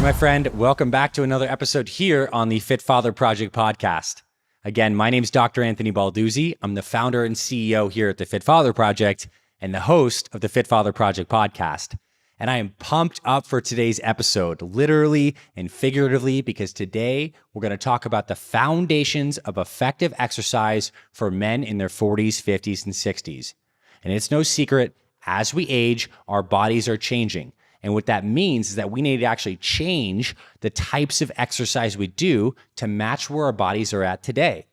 my friend. Welcome back to another episode here on the Fit Father Project podcast. Again, my name is Dr. Anthony Balduzzi. I'm the founder and CEO here at the Fit Father Project and the host of the Fit Father Project podcast. And I am pumped up for today's episode, literally and figuratively, because today we're going to talk about the foundations of effective exercise for men in their 40s, 50s, and 60s. And it's no secret, as we age, our bodies are changing. And what that means is that we need to actually change the types of exercise we do to match where our bodies are at today.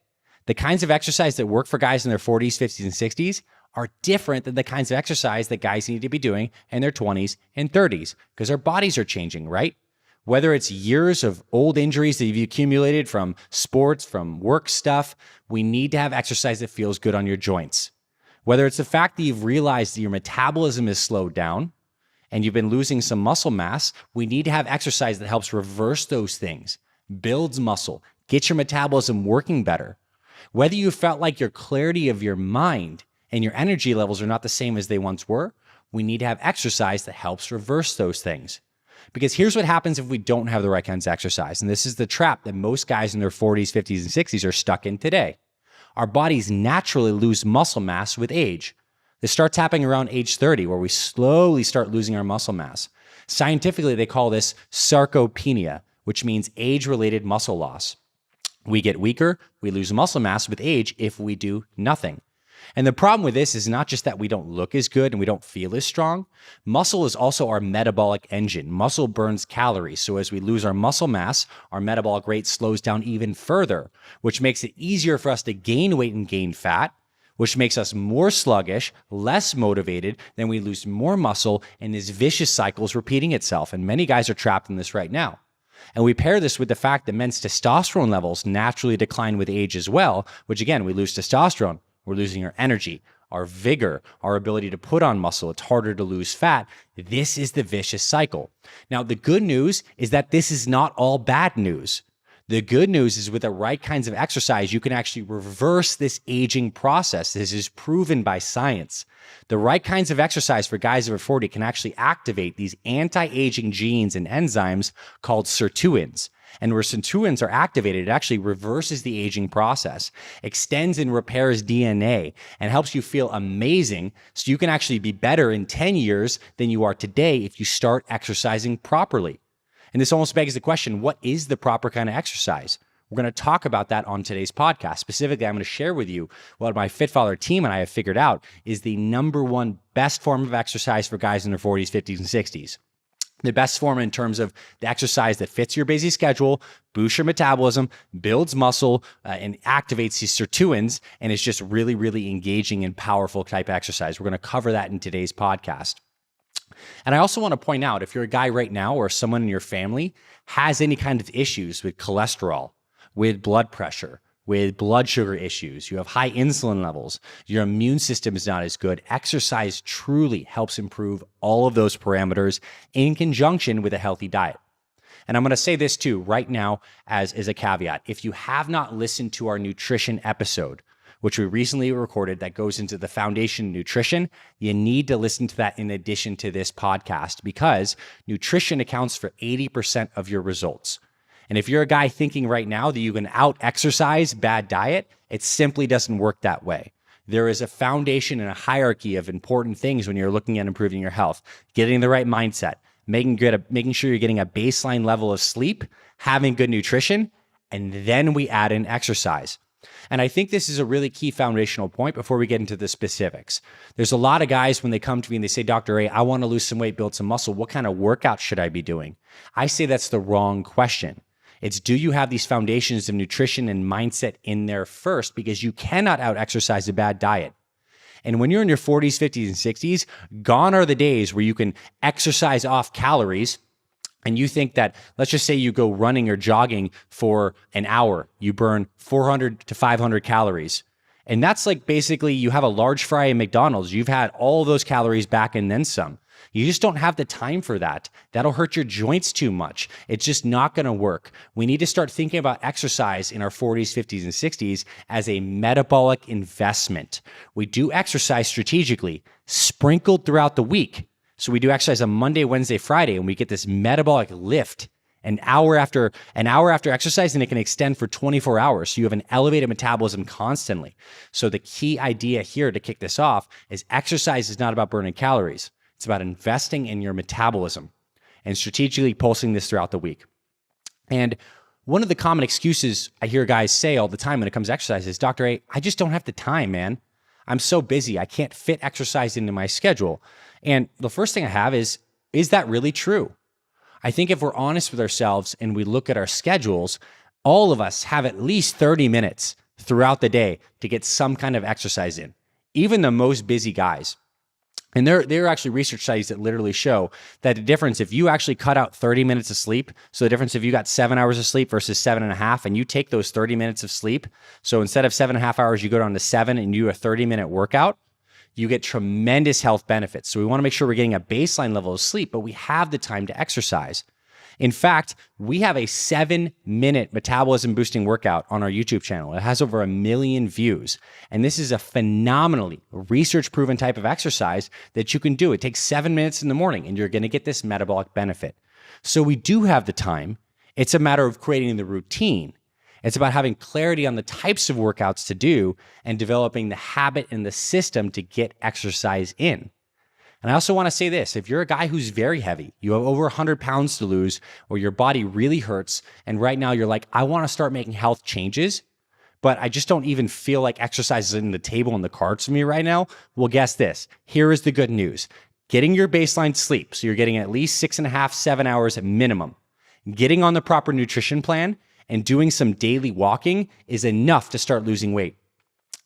The kinds of exercise that work for guys in their 40s, 50s, and 60s are different than the kinds of exercise that guys need to be doing in their 20s and 30s because our bodies are changing, right? Whether it's years of old injuries that you've accumulated from sports, from work stuff, we need to have exercise that feels good on your joints. Whether it's the fact that you've realized that your metabolism is slowed down and you've been losing some muscle mass, we need to have exercise that helps reverse those things, builds muscle, gets your metabolism working better. Whether you felt like your clarity of your mind and your energy levels are not the same as they once were, we need to have exercise that helps reverse those things. Because here's what happens if we don't have the right kinds of exercise. And this is the trap that most guys in their 40s, 50s, and 60s are stuck in today. Our bodies naturally lose muscle mass with age. This starts happening around age 30, where we slowly start losing our muscle mass. Scientifically, they call this sarcopenia, which means age-related muscle loss. We get weaker, we lose muscle mass with age if we do nothing. And the problem with this is not just that we don't look as good and we don't feel as strong. Muscle is also our metabolic engine. Muscle burns calories. So as we lose our muscle mass, our metabolic rate slows down even further, which makes it easier for us to gain weight and gain fat, which makes us more sluggish, less motivated, then we lose more muscle, and this vicious cycle is repeating itself. And many guys are trapped in this right now. And we pair this with the fact that men's testosterone levels naturally decline with age as well, which again, we lose testosterone. We're losing our energy, our vigor, our ability to put on muscle. It's harder to lose fat. This is the vicious cycle. Now, the good news is that this is not all bad news. The good news is with the right kinds of exercise, you can actually reverse this aging process. This is proven by science. The right kinds of exercise for guys over 40 can actually activate these anti-aging genes and enzymes called sirtuins. And where sirtuins are activated, it actually reverses the aging process, extends and repairs DNA, and helps you feel amazing so you can actually be better in 10 years than you are today if you start exercising properly. And this almost begs the question, what is the proper kind of exercise? We're going to talk about that on today's podcast. Specifically, I'm going to share with you what my Fit Father team and I have figured out is the number one best form of exercise for guys in their 40s, 50s, and 60s. The best form in terms of the exercise that fits your busy schedule, boosts your metabolism, builds muscle, and activates these sirtuins, and is just really, really engaging and powerful type of exercise. We're going to cover that in today's podcast. And I also want to point out, if you're a guy right now or someone in your family has any kind of issues with cholesterol, with blood pressure, with blood sugar issues, you have high insulin levels, your immune system is not as good, exercise truly helps improve all of those parameters in conjunction with a healthy diet. And I'm going to say this too right now as a caveat. If you have not listened to our nutrition episode, which we recently recorded that goes into the foundation of nutrition, you need to listen to that in addition to this podcast because nutrition accounts for 80% of your results. And if you're a guy thinking right now that you can out-exercise bad diet, it simply doesn't work that way. There is a foundation and a hierarchy of important things when you're looking at improving your health. Getting the right mindset, making sure you're getting a baseline level of sleep, having good nutrition, and then we add in exercise. And I think this is a really key foundational point before we get into the specifics. There's a lot of guys when they come to me and they say, Dr. A, I want to lose some weight, build some muscle. What kind of workout should I be doing? I say that's the wrong question. It's, do you have these foundations of nutrition and mindset in there first? Because you cannot out-exercise a bad diet. And when you're in your 40s, 50s, and 60s, gone are the days where you can exercise off calories and you think that, let's just say you go running or jogging for an hour, you burn 400 to 500 calories. And that's like basically you have a large fry at McDonald's. You've had all those calories back and then some. You just don't have the time for that. That'll hurt your joints too much. It's just not going to work. We need to start thinking about exercise in our 40s, 50s, and 60s as a metabolic investment. We do exercise strategically, sprinkled throughout the week. So we do exercise on Monday, Wednesday, Friday, and we get this metabolic lift An hour after exercise, and it can extend for 24 hours. So you have an elevated metabolism constantly. So the key idea here to kick this off is exercise is not about burning calories. It's about investing in your metabolism and strategically pulsing this throughout the week. And one of the common excuses I hear guys say all the time when it comes to exercise is, Dr. A, I just don't have the time, man. I'm so busy. I can't fit exercise into my schedule. And the first thing I have is that really true? I think if we're honest with ourselves and we look at our schedules, all of us have at least 30 minutes throughout the day to get some kind of exercise in, even the most busy guys. And there are actually research studies that literally show that the difference, if you actually cut out 30 minutes of sleep, so the difference if you got 7 hours of sleep versus 7.5, and you take those 30 minutes of sleep, so instead of 7.5 hours, you go down to 7 and you do a 30-minute workout, you get tremendous health benefits. So we want to make sure we're getting a baseline level of sleep, but we have the time to exercise. In fact, we have a 7-minute metabolism boosting workout on our YouTube channel. It has over 1 million views. And this is a phenomenally research proven type of exercise that you can do. It takes 7 minutes in the morning and you're going to get this metabolic benefit. So we do have the time. It's a matter of creating the routine. It's about having clarity on the types of workouts to do and developing the habit and the system to get exercise in. And I also want to say this, if you're a guy who's very heavy, you have over 100 pounds to lose, or your body really hurts, and right now you're like, I want to start making health changes, but I just don't even feel like exercise is in the table and the cards for me right now, well, guess this. Here is the good news. Getting your baseline sleep, so you're getting at least 6.5, 7 hours at minimum, getting on the proper nutrition plan, and doing some daily walking is enough to start losing weight.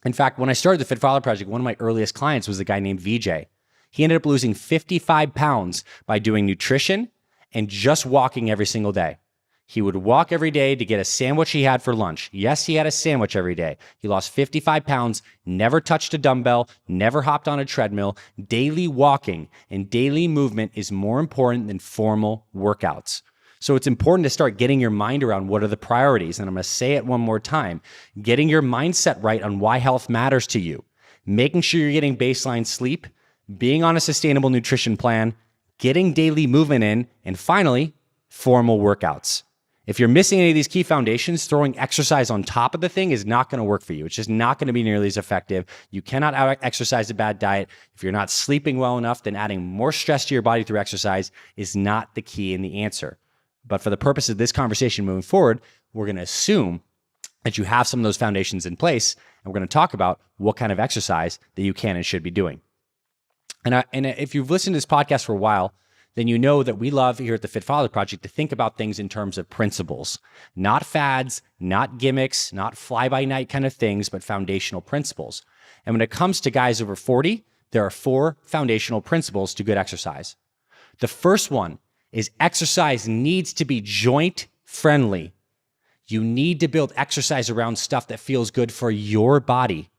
In fact, when I started the Fit Father Project, one of my earliest clients was a guy named VJ. He ended up losing 55 pounds by doing nutrition and just walking every single day. He would walk every day to get a sandwich he had for lunch. Yes, he had a sandwich every day. He lost 55 pounds, never touched a dumbbell, never hopped on a treadmill. Daily walking and daily movement is more important than formal workouts. So it's important to start getting your mind around what are the priorities. And I'm going to say it one more time. Getting your mindset right on why health matters to you. Making sure you're getting baseline sleep, being on a sustainable nutrition plan, getting daily movement in, and finally, formal workouts. If you're missing any of these key foundations, throwing exercise on top of the thing is not going to work for you. It's just not going to be nearly as effective. You cannot out-exercise a bad diet. If you're not sleeping well enough, then adding more stress to your body through exercise is not the key and the answer. But for the purpose of this conversation moving forward, we're going to assume that you have some of those foundations in place, and we're going to talk about what kind of exercise that you can and should be doing. And if you've listened to this podcast for a while, then you know that we love here at the Fit Father Project to think about things in terms of principles, not fads, not gimmicks, not fly-by-night kind of things, but foundational principles. And when it comes to guys over 40, there are 4 foundational principles to good exercise. The first one is exercise needs to be joint friendly. You need to build exercise around stuff that feels good for your body.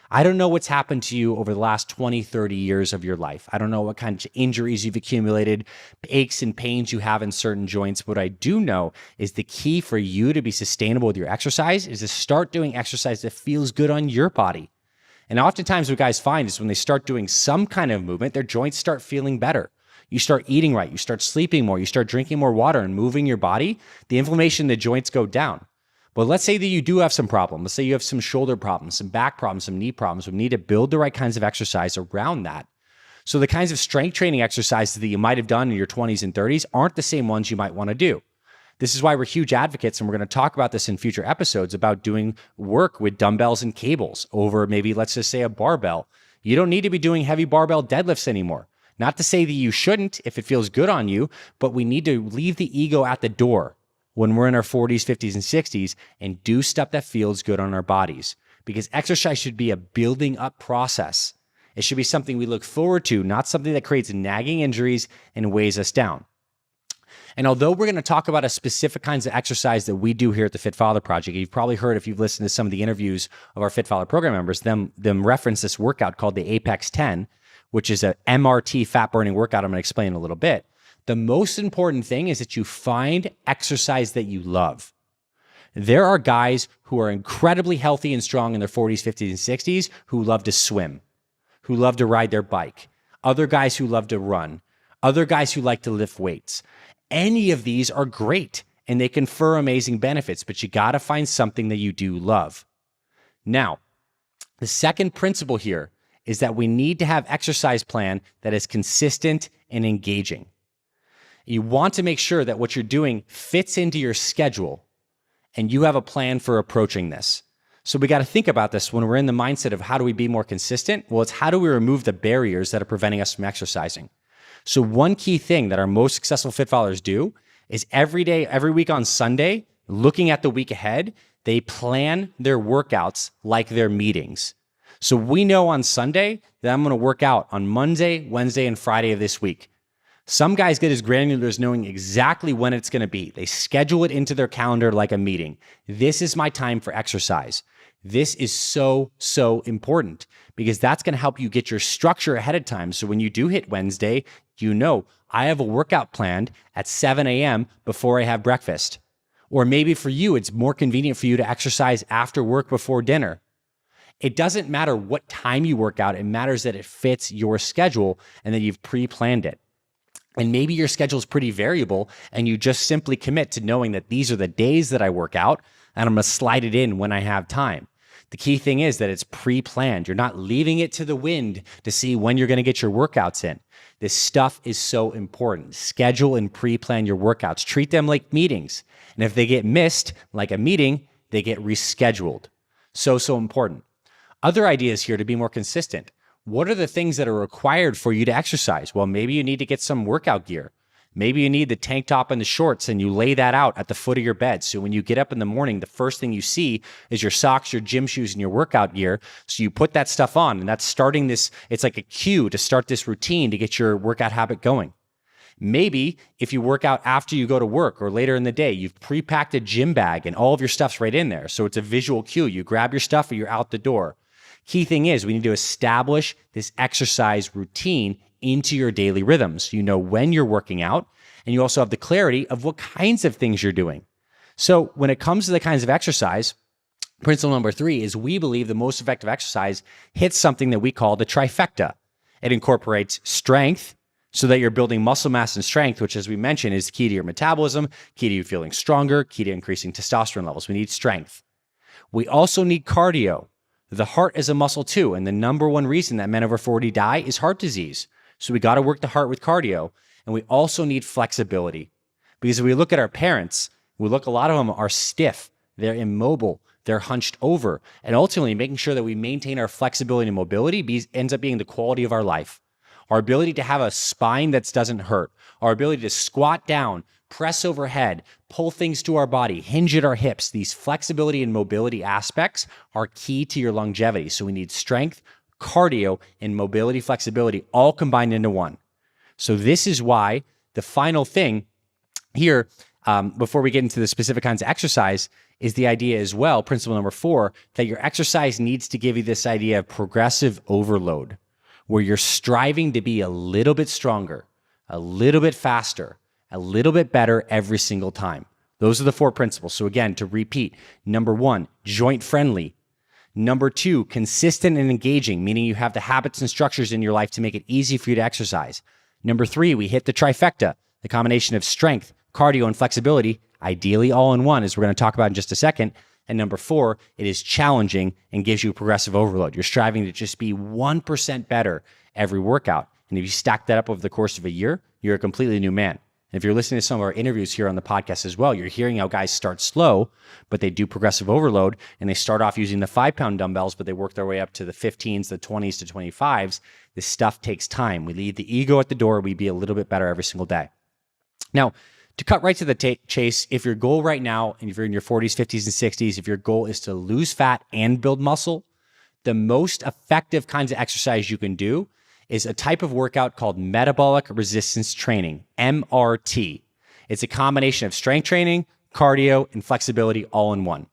I don't know what's happened to you over the last 20, 30 years of your life. I don't know what kind of injuries you've accumulated, aches and pains you have in certain joints. What I do know is the key for you to be sustainable with your exercise is to start doing exercise that feels good on your body. And oftentimes what guys find is when they start doing some kind of movement, their joints start feeling better. You start eating right, you start sleeping more, you start drinking more water and moving your body, the inflammation in the joints go down. But let's say that you do have some problems. Let's say you have some shoulder problems, some back problems, some knee problems. We need to build the right kinds of exercise around that. So the kinds of strength training exercises that you might have done in your 20s and 30s aren't the same ones you might want to do. This is why we're huge advocates, and we're going to talk about this in future episodes about doing work with dumbbells and cables over maybe, let's just say, a barbell. You don't need to be doing heavy barbell deadlifts anymore. Not to say that you shouldn't if it feels good on you, but we need to leave the ego at the door when we're in our 40s, 50s, and 60s and do stuff that feels good on our bodies. Because exercise should be a building up process. It should be something we look forward to, not something that creates nagging injuries and weighs us down. And although we're going to talk about a specific kinds of exercise that we do here at the Fit Father Project, you've probably heard, if you've listened to some of the interviews of our Fit Father program members, them reference this workout called the Apex 10, which is a MRT fat burning workout I'm going to explain in a little bit. The most important thing is that you find exercise that you love. There are guys who are incredibly healthy and strong in their 40s, 50s, and 60s who love to swim, who love to ride their bike, other guys who love to run, other guys who like to lift weights. Any of these are great and they confer amazing benefits, but you got to find something that you do love. Now, the second principle here is that we need to have exercise plan that is consistent and engaging. You want to make sure that what you're doing fits into your schedule and you have a plan for approaching this. So we got to think about this when we're in the mindset of how do we be more consistent? Well, it's how do we remove the barriers that are preventing us from exercising? So one key thing that our most successful fit followers do is every day, every week on Sunday, looking at the week ahead, they plan their workouts like their meetings. So we know on Sunday that I'm going to work out on Monday, Wednesday, and Friday of this week. Some guys get as granular as knowing exactly when it's going to be. They schedule it into their calendar like a meeting. This is my time for exercise. This is so important because that's going to help you get your structure ahead of time. So when you do hit Wednesday, you know, I have a workout planned at 7 a.m. before I have breakfast. Or maybe for you, it's more convenient for you to exercise after work before dinner. It doesn't matter what time you work out. It matters that it fits your schedule and that you've pre-planned it. And maybe your schedule is pretty variable and you just simply commit to knowing that these are the days that I work out and I'm going to slide it in when I have time. The key thing is that it's pre-planned. You're not leaving it to the wind to see when you're going to get your workouts in. This stuff is so important. Schedule and pre-plan your workouts. Treat them like meetings. And if they get missed, like a meeting, they get rescheduled. So important. Other ideas here to be more consistent. What are the things that are required for you to exercise? Well, maybe you need to get some workout gear. Maybe you need the tank top and the shorts and you lay that out at the foot of your bed. So when you get up in the morning, the first thing you see is your socks, your gym shoes, and your workout gear. So you put that stuff on and that's starting this, it's like a cue to start this routine to get your workout habit going. Maybe if you work out after you go to work or later in the day, you've pre-packed a gym bag and all of your stuff's right in there. So it's a visual cue. You grab your stuff or you're out the door. Key thing is we need to establish this exercise routine into your daily rhythms. You know when you're working out, and you also have the clarity of what kinds of things you're doing. So when it comes to the kinds of exercise, principle number 3 is we believe the most effective exercise hits something that we call the trifecta. It incorporates strength so that you're building muscle mass and strength, which as we mentioned is key to your metabolism, key to you feeling stronger, key to increasing testosterone levels. We need strength. We also need cardio. The heart is a muscle too, and the number one reason that men over 40 die is heart disease. So we got to work the heart with cardio, and we also need flexibility. Because if we look at our parents, a lot of them are stiff, they're immobile, they're hunched over, and ultimately making sure that we maintain our flexibility and mobility ends up being the quality of our life. Our ability to have a spine that doesn't hurt, our ability to squat down, press overhead, pull things to our body, hinge at our hips. These flexibility and mobility aspects are key to your longevity. So we need strength, cardio, and mobility, flexibility all combined into one. So this is why the final thing here, before we get into the specific kinds of exercise, is the idea as well, principle number 4, that your exercise needs to give you this idea of progressive overload, where you're striving to be a little bit stronger, a little bit faster, a little bit better every single time. Those are the 4 principles. So again, to repeat, number 1, joint friendly. Number 2, consistent and engaging, meaning you have the habits and structures in your life to make it easy for you to exercise. Number 3, we hit the trifecta, the combination of strength, cardio, and flexibility, ideally all in one, as we're going to talk about in just a second. And number 4, it is challenging and gives you progressive overload. You're striving to just be 1% better every workout. And if you stack that up over the course of a year, you're a completely new man. And if you're listening to some of our interviews here on the podcast as well, you're hearing how guys start slow, but they do progressive overload, and they start off using the 5-pound dumbbells, but they work their way up to the 15s, the 20s to 25s. This stuff takes time. We leave the ego at the door. We be a little bit better every single day. Now, to cut right to the chase, if your goal right now, and if you're in your 40s, 50s, and 60s, if your goal is to lose fat and build muscle, the most effective kinds of exercise you can do is a type of workout called metabolic resistance training, MRT. It's a combination of strength training, cardio, and flexibility all in one.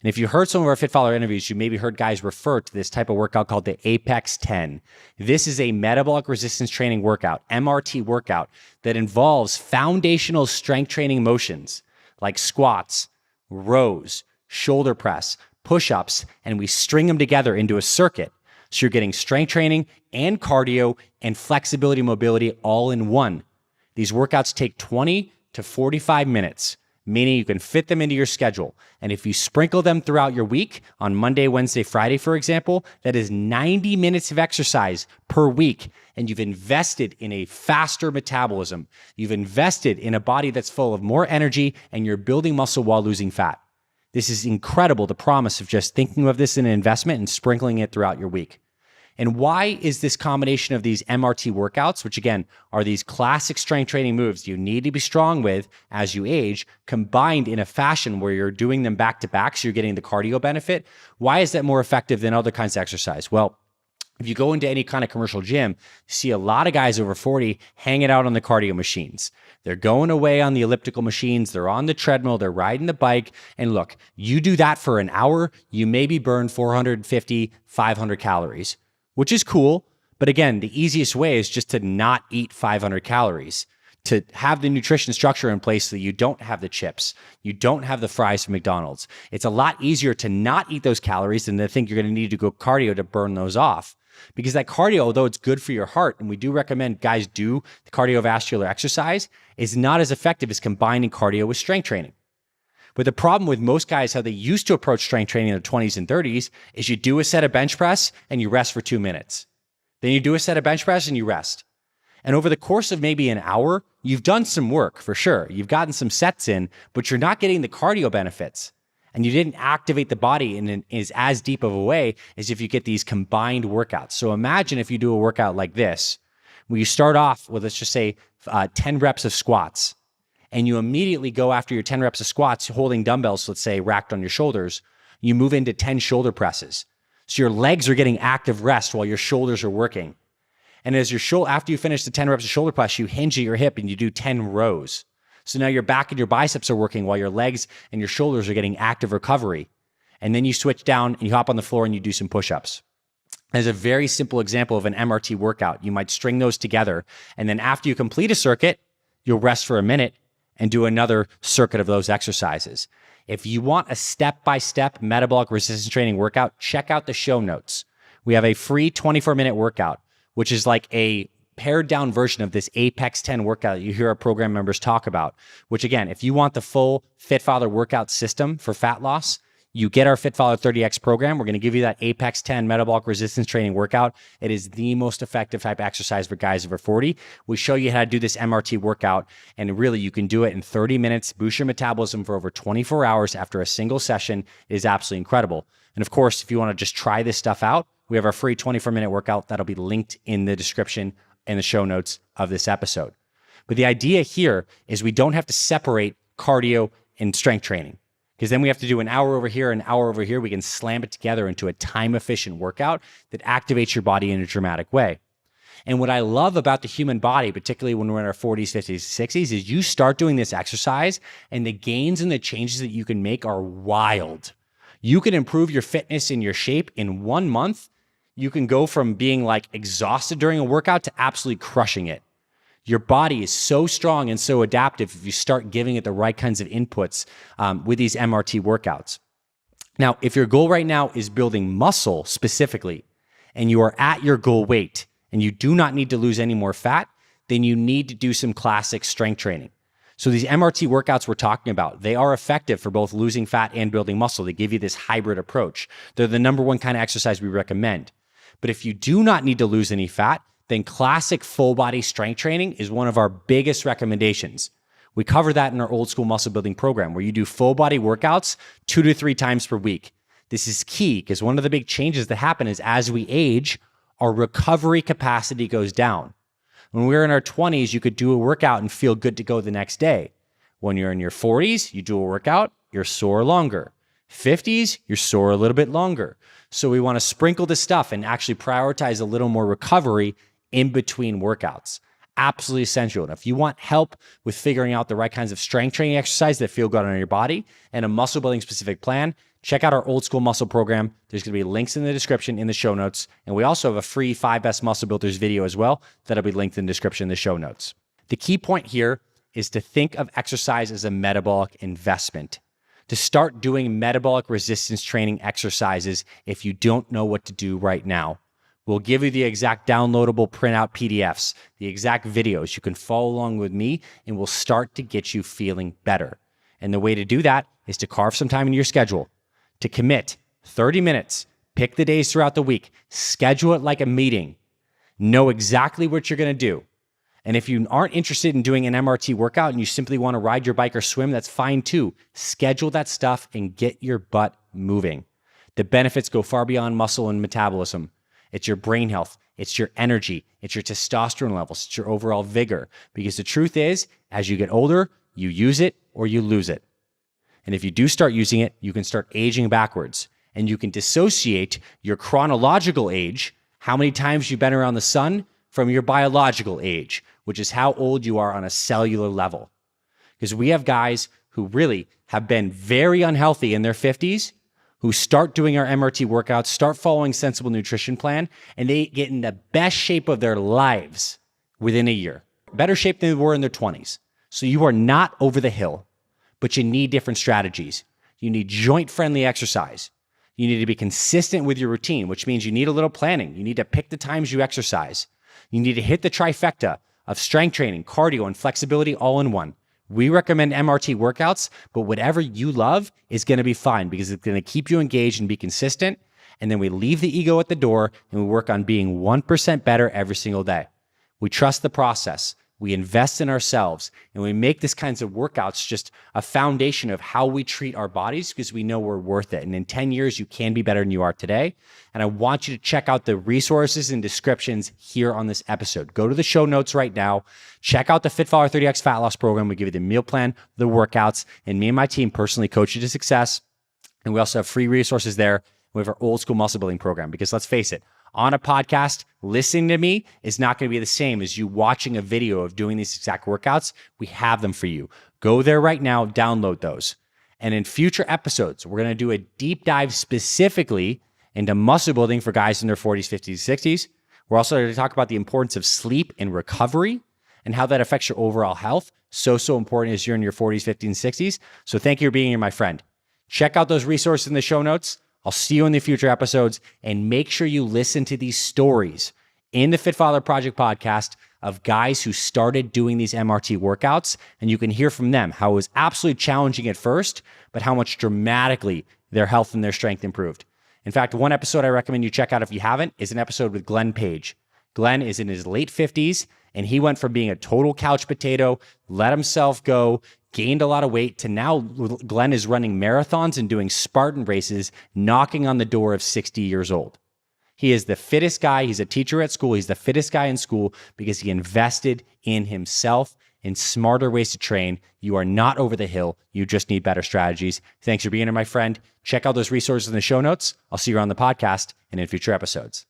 And if you heard some of our Fit Follower interviews, you maybe heard guys refer to this type of workout called the Apex 10. This is a metabolic resistance training workout, MRT workout, that involves foundational strength training motions like squats, rows, shoulder press, push-ups, and we string them together into a circuit. So you're getting strength training and cardio and flexibility mobility all in one. These workouts take 20 to 45 minutes, meaning you can fit them into your schedule. And if you sprinkle them throughout your week on Monday, Wednesday, Friday, for example, that is 90 minutes of exercise per week. And you've invested in a faster metabolism. You've invested in a body that's full of more energy, and you're building muscle while losing fat. This is incredible, the promise of just thinking of this in an investment and sprinkling it throughout your week. And why is this combination of these MRT workouts, which again are these classic strength training moves you need to be strong with as you age, combined in a fashion where you're doing them back to back, so you're getting the cardio benefit? Why is that more effective than other kinds of exercise? Well, if you go into any kind of commercial gym, you see a lot of guys over 40 hanging out on the cardio machines. They're going away on the elliptical machines. They're on the treadmill. They're riding the bike. And look, you do that for an hour, you maybe burn 450, 500 calories, which is cool. But again, the easiest way is just to not eat 500 calories, to have the nutrition structure in place so that you don't have the chips, you don't have the fries from McDonald's. It's a lot easier to not eat those calories than to think you're going to need to go cardio to burn those off. Because that cardio, although it's good for your heart, and we do recommend guys do the cardiovascular exercise, is not as effective as combining cardio with strength training. But the problem with most guys, how they used to approach strength training in their 20s and 30s, is you do a set of bench press and you rest for 2 minutes. Then you do a set of bench press and you rest. And over the course of maybe an hour, you've done some work for sure. You've gotten some sets in, but you're not getting the cardio benefits. And you didn't activate the body in as deep of a way as if you get these combined workouts. So imagine if you do a workout like this, where you start off with, let's just say, 10 reps of squats, and you immediately go after your 10 reps of squats holding dumbbells, let's say, racked on your shoulders. You move into 10 shoulder presses. So your legs are getting active rest while your shoulders are working. And as after you finish the 10 reps of shoulder press, you hinge at your hip and you do 10 rows. So now your back and your biceps are working while your legs and your shoulders are getting active recovery. And then you switch down and you hop on the floor and you do some push-ups. As a very simple example of an MRT workout, you might string those together. And then after you complete a circuit, you'll rest for a minute and do another circuit of those exercises. If you want a step-by-step metabolic resistance training workout, check out the show notes. We have a free 24-minute workout, which is like a pared down version of this Apex 10 workout that you hear our program members talk about, which again, if you want the full FitFather workout system for fat loss, you get our FitFather 30X program. We're going to give you that Apex 10 metabolic resistance training workout. It is the most effective type of exercise for guys over 40. We show you how to do this MRT workout, and really you can do it in 30 minutes, boost your metabolism for over 24 hours after a single session. It is absolutely incredible. And of course, if you want to just try this stuff out, we have our free 24-minute workout that'll be linked in the description and the show notes of this episode. But the idea here is we don't have to separate cardio and strength training, because then we have to do an hour over here, an hour over here. We can slam it together into a time-efficient workout that activates your body in a dramatic way. And what I love about the human body, particularly when we're in our 40s, 50s, 60s, is you start doing this exercise and the gains and the changes that you can make are wild. You can improve your fitness and your shape in 1 month. You can go from being like exhausted during a workout to absolutely crushing it. Your body is so strong and so adaptive if you start giving it the right kinds of inputs with these MRT workouts. Now, if your goal right now is building muscle specifically, and you are at your goal weight, and you do not need to lose any more fat, then you need to do some classic strength training. So these MRT workouts we're talking about, they are effective for both losing fat and building muscle. They give you this hybrid approach. They're the number one kind of exercise we recommend. But if you do not need to lose any fat, then classic full body strength training is one of our biggest recommendations. We cover that in our old school muscle building program, where you do full body workouts 2 to 3 times per week. This is key because one of the big changes that happen is as we age, our recovery capacity goes down. When we're in our 20s, you could do a workout and feel good to go the next day. When you're in your 40s, you do a workout, you're sore longer. 50s, you're sore a little bit longer. So we want to sprinkle this stuff and actually prioritize a little more recovery in between workouts. Absolutely essential. And if you want help with figuring out the right kinds of strength training exercises that feel good on your body and a muscle building specific plan, check out our old school muscle program. There's going to be links in the description in the show notes. And we also have a free 5 Best Muscle Builders video as well that'll be linked in the description in the show notes. The key point here is to think of exercise as a metabolic investment. To start doing metabolic resistance training exercises if you don't know what to do right now. We'll give you the exact downloadable printout PDFs, the exact videos. You can follow along with me, and we'll start to get you feeling better. And the way to do that is to carve some time in your schedule, to commit 30 minutes, pick the days throughout the week, schedule it like a meeting, know exactly what you're going to do. And if you aren't interested in doing an MRT workout and you simply want to ride your bike or swim, that's fine too. Schedule that stuff and get your butt moving. The benefits go far beyond muscle and metabolism. It's your brain health. It's your energy. It's your testosterone levels. It's your overall vigor. Because the truth is, as you get older, you use it or you lose it. And if you do start using it, you can start aging backwards. And you can dissociate your chronological age, how many times you've been around the sun, from your biological age, which is how old you are on a cellular level. Because we have guys who really have been very unhealthy in their 50s, who start doing our MRT workouts, start following sensible nutrition plan, and they get in the best shape of their lives within a year. Better shape than they were in their 20s. So you are not over the hill, but you need different strategies. You need joint-friendly exercise. You need to be consistent with your routine, which means you need a little planning. You need to pick the times you exercise. You need to hit the trifecta of strength training, cardio, and flexibility all in one. We recommend MRT workouts, but whatever you love is going to be fine because it's going to keep you engaged and be consistent. And then we leave the ego at the door and we work on being 1% better every single day. We trust the process. We invest in ourselves, and we make these kinds of workouts just a foundation of how we treat our bodies because we know we're worth it. And in 10 years, you can be better than you are today. And I want you to check out the resources and descriptions here on this episode. Go to the show notes right now. Check out the FitFollower 30X Fat Loss Program. We give you the meal plan, the workouts, and me and my team personally coach you to success. And we also have free resources there. We have our old school muscle building program because let's face it, on a podcast, listening to me is not going to be the same as you watching a video of doing these exact workouts. We have them for you. Go there right now, download those. And in future episodes, we're going to do a deep dive specifically into muscle building for guys in their 40s, 50s, 60s. We're also going to talk about the importance of sleep and recovery and how that affects your overall health. So important as you're in your 40s, 50s, and 60s. So thank you for being here, my friend. Check out those resources in the show notes. I'll see you in the future episodes, and make sure you listen to these stories in the Fit Father Project podcast of guys who started doing these MRT workouts, and you can hear from them how it was absolutely challenging at first, but how much dramatically their health and their strength improved. In fact, one episode I recommend you check out if you haven't is an episode with Glenn Page. Glenn is in his late 50s, and he went from being a total couch potato, let himself go, gained a lot of weight, to now Glenn is running marathons and doing Spartan races, knocking on the door of 60 years old. He is the fittest guy. He's a teacher at school. He's the fittest guy in school because he invested in himself and smarter ways to train. You are not over the hill. You just need better strategies. Thanks for being here, my friend. Check out those resources in the show notes. I'll see you on the podcast and in future episodes.